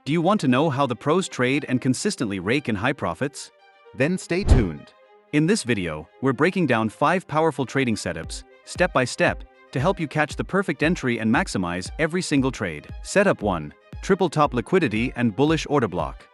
Do you want to know how the pros trade and consistently rake in high profits? Then stay tuned. In this video, we're breaking down 5 powerful trading setups, step by step, to help you catch the perfect entry and maximize every single trade. Setup 1. Triple top liquidity and bullish order block.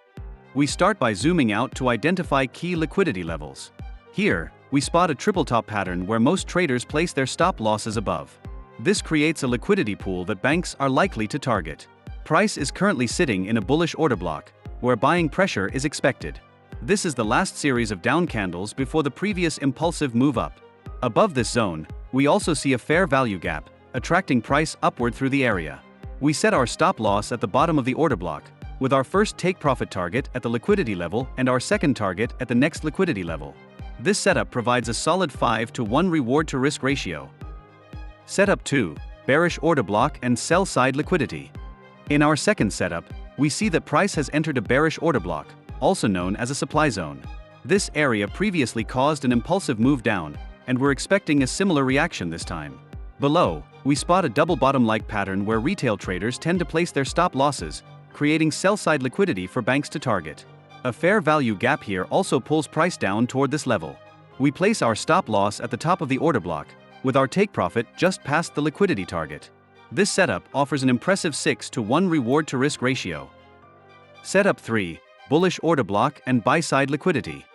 We start by zooming out to identify key liquidity levels. Here, we spot a triple top pattern where most traders place their stop losses above. This creates a liquidity pool that banks are likely to target. Price is currently sitting in a bullish order block, where buying pressure is expected. This is the last series of down candles before the previous impulsive move up. Above this zone, we also see a fair value gap, attracting price upward through the area. We set our stop loss at the bottom of the order block, with our first take profit target at the liquidity level and our second target at the next liquidity level. This setup provides a solid 5-to-1 reward to risk ratio. Setup 2. Bearish order block and sell side liquidity. In our second setup, we see that price has entered a bearish order block, also known as a supply zone. This area previously caused an impulsive move down, and we're expecting a similar reaction this time. Below, we spot a double bottom-like pattern where retail traders tend to place their stop losses, creating sell-side liquidity for banks to target. A fair value gap here also pulls price down toward this level. We place our stop loss at the top of the order block, with our take profit just past the liquidity target. This setup offers an impressive 6-to-1 reward to risk ratio. Setup 3. Bullish order block and buy-side liquidity.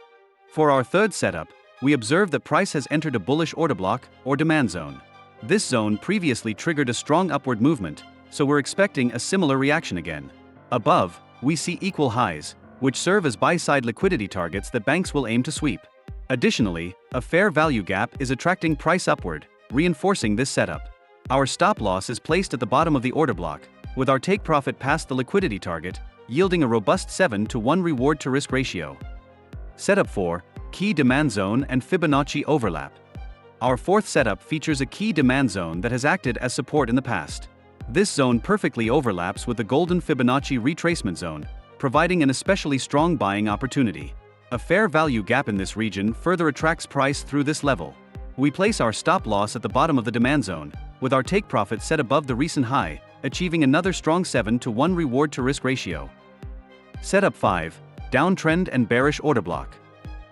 For our third setup, we observe that price has entered a bullish order block or demand zone. This zone previously triggered a strong upward movement, so we're expecting a similar reaction again. Above, we see equal highs, which serve as buy-side liquidity targets that banks will aim to sweep. Additionally, a fair value gap is attracting price upward, reinforcing this setup. Our stop loss is placed at the bottom of the order block, with our take profit past the liquidity target, yielding a robust 7-to-1 reward to risk ratio. Setup 4. Key demand zone and Fibonacci overlap. Our fourth setup features a key demand zone that has acted as support in the past. This zone perfectly overlaps with the golden Fibonacci retracement zone, providing an especially strong buying opportunity. A fair value gap in this region further attracts price through this level. We place our stop loss at the bottom of the demand zone, with our take profit set above the recent high, achieving another strong 7-to-1 reward to risk ratio. Setup 5. Downtrend and bearish order block.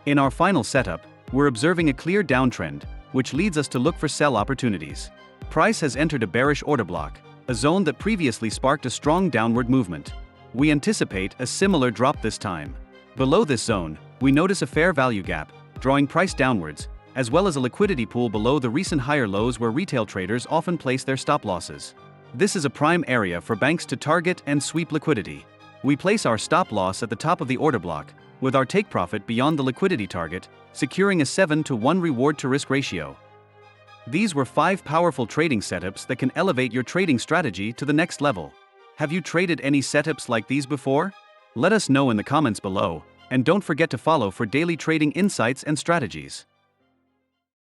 In our final setup, we're observing a clear downtrend, which leads us to look for sell opportunities. Price has entered a bearish order block, a zone that previously sparked a strong downward movement. We anticipate a similar drop this time. Below this zone, we notice a fair value gap, drawing price downwards, as well as a liquidity pool below the recent higher lows where retail traders often place their stop losses. This is a prime area for banks to target and sweep liquidity. We place our stop loss at the top of the order block, with our take profit beyond the liquidity target, securing a 7-to-1 reward to risk ratio. These were 5 powerful trading setups that can elevate your trading strategy to the next level. Have you traded any setups like these before? Let us know in the comments below, and don't forget to follow for daily trading insights and strategies.